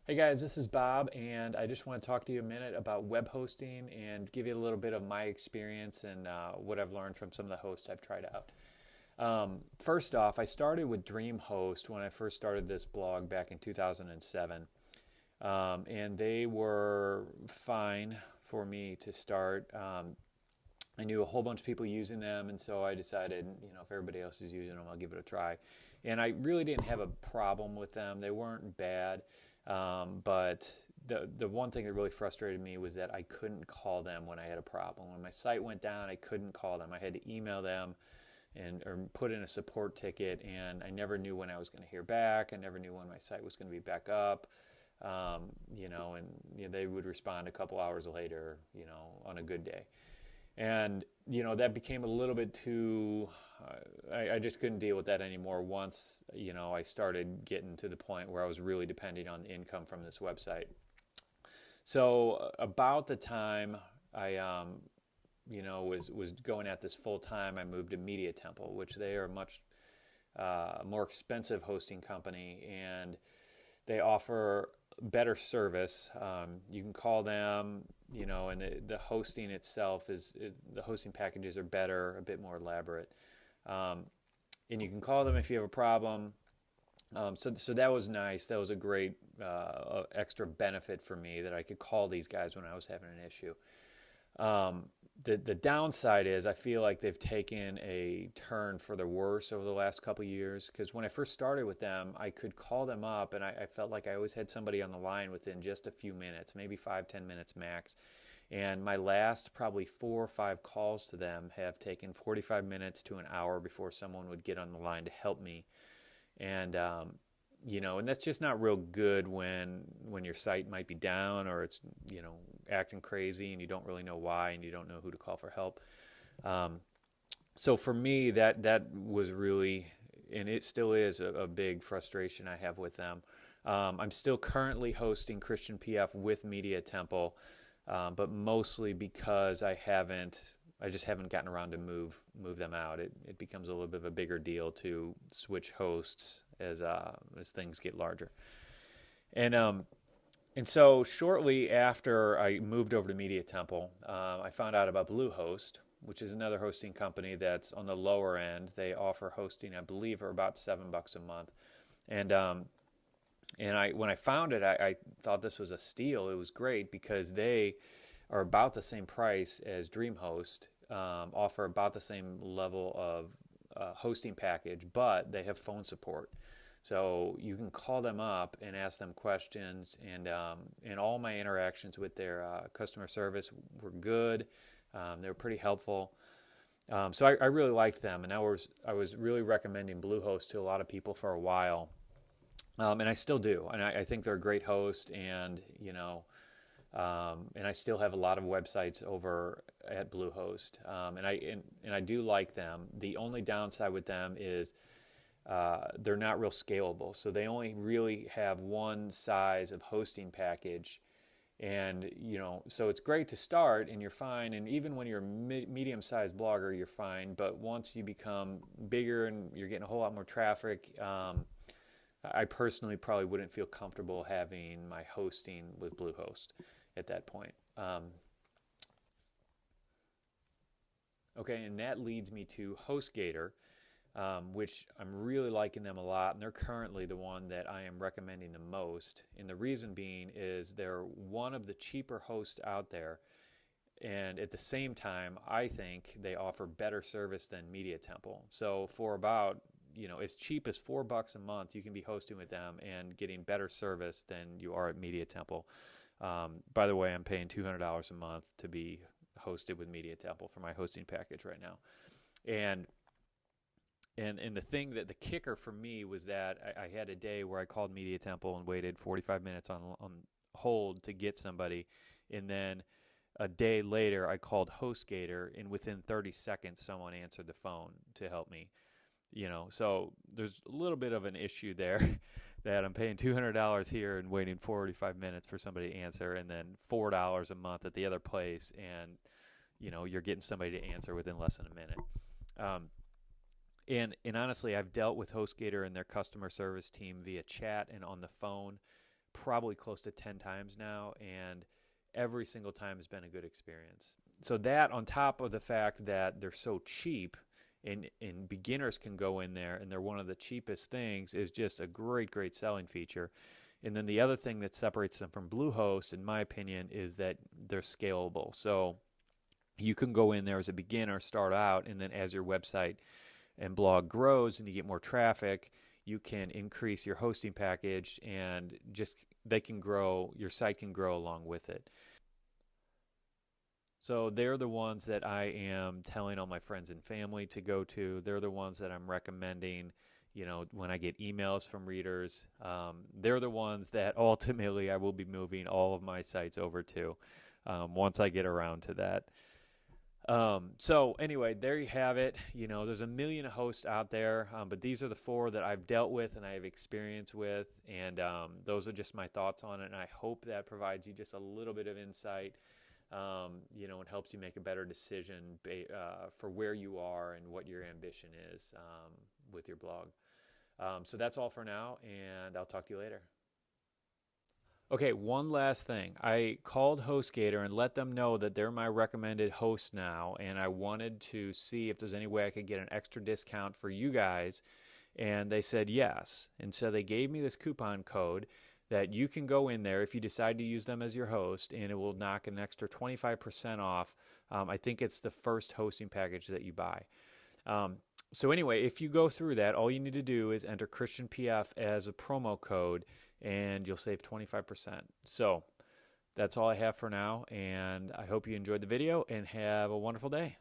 Hey guys, this is Bob, and I just want to talk to you a minute about web hosting and give you a little bit of my experience and what I've learned from some of the hosts I've tried out. First off, I started with Dreamhost when I first started this blog back in 2007, and they were fine for me to start. I knew a whole bunch of people using them, and so I decided, if everybody else is using them, I'll give it a try. And I really didn't have a problem with them. They weren't bad, but the one thing that really frustrated me was that I couldn't call them when I had a problem. When my site went down, I couldn't call them. I had to email them or put in a support ticket, and I never knew when I was going to hear back. I never knew when my site was going to be back up. They would respond a couple hours later, on a good day. And, that became a little bit too, I just couldn't deal with that anymore once, I started getting to the point where I was really depending on the income from this website. So about the time I, was going at this full time, I moved to Media Temple, which they are a much more expensive hosting company, and they offer better service. You can call them, and the hosting itself the hosting packages are better, a bit more elaborate. And you can call them if you have a problem. So that was nice. That was a great extra benefit for me that I could call these guys when I was having an issue. The downside is I feel like they've taken a turn for the worse over the last couple of years, because when I first started with them, I could call them up and I felt like I always had somebody on the line within just a few minutes, maybe 5-10 minutes max. And my last probably 4 or 5 calls to them have taken 45 minutes to an hour before someone would get on the line to help me. And and that's just not real good when your site might be down, or it's acting crazy and you don't really know why and you don't know who to call for help. So for me, that was really, and it still is, a big frustration I have with them. I'm still currently hosting Christian PF with Media Temple, but mostly because I just haven't gotten around to move them out. It becomes a little bit of a bigger deal to switch hosts as things get larger. And so shortly after I moved over to Media Temple, I found out about Bluehost, which is another hosting company that's on the lower end. They offer hosting, I believe, for about $7 a month. And when I found it, I thought this was a steal. It was great because they are about the same price as Dreamhost, offer about the same level of hosting package, but they have phone support. So you can call them up and ask them questions, and all my interactions with their customer service were good. They were pretty helpful. So I really liked them, and I was really recommending Bluehost to a lot of people for a while, and I still do. And I think they're a great host, and and I still have a lot of websites over at Bluehost, and I do like them. The only downside with them is they're not real scalable. So they only really have one size of hosting package, and so it's great to start and you're fine. And even when you're a medium-sized blogger, you're fine. But once you become bigger and you're getting a whole lot more traffic, I personally probably wouldn't feel comfortable having my hosting with Bluehost at that point. Okay, and that leads me to Hostgator, which I'm really liking them a lot, and they're currently the one that I am recommending the most. And the reason being is they're one of the cheaper hosts out there, and at the same time, I think they offer better service than Media Temple. So for about as cheap as $4 a month, you can be hosting with them and getting better service than you are at Media Temple. By the way, I'm paying $200 a month to be hosted with Media Temple for my hosting package right now. And the thing that the kicker for me was that I had a day where I called Media Temple and waited 45 minutes on hold to get somebody, and then a day later I called Hostgator, and within 30 seconds someone answered the phone to help me. So there's a little bit of an issue there that I'm paying $200 here and waiting 45 minutes for somebody to answer, and then $4 a month at the other place, and you're getting somebody to answer within less than a minute. And honestly, I've dealt with HostGator and their customer service team via chat and on the phone probably close to 10 times now, and every single time has been a good experience. So that, on top of the fact that they're so cheap, and beginners can go in there and they're one of the cheapest things, is just a great selling feature. And then the other thing that separates them from Bluehost, in my opinion, is that they're scalable. So you can go in there as a beginner, start out, and then as your website and blog grows and you get more traffic, you can increase your hosting package, and just they can grow, your site can grow along with it. So they're the ones that I am telling all my friends and family to go to. They're the ones that I'm recommending, when I get emails from readers. They're the ones that ultimately I will be moving all of my sites over to once I get around to that. So anyway, there you have it. There's a million hosts out there, but these are the 4 that I've dealt with and I have experience with, and those are just my thoughts on it, and I hope that provides you just a little bit of insight. And helps you make a better decision for where you are and what your ambition is with your blog. So that's all for now, and I'll talk to you later. Okay, one last thing. I called Hostgator and let them know that they're my recommended host now, and I wanted to see if there's any way I could get an extra discount for you guys, and they said yes. And so they gave me this coupon code that you can go in there if you decide to use them as your host, and it will knock an extra 25% off. I think it's the first hosting package that you buy. So anyway, if you go through that, all you need to do is enter Christian PF as a promo code, and you'll save 25%. So that's all I have for now, and I hope you enjoyed the video and have a wonderful day.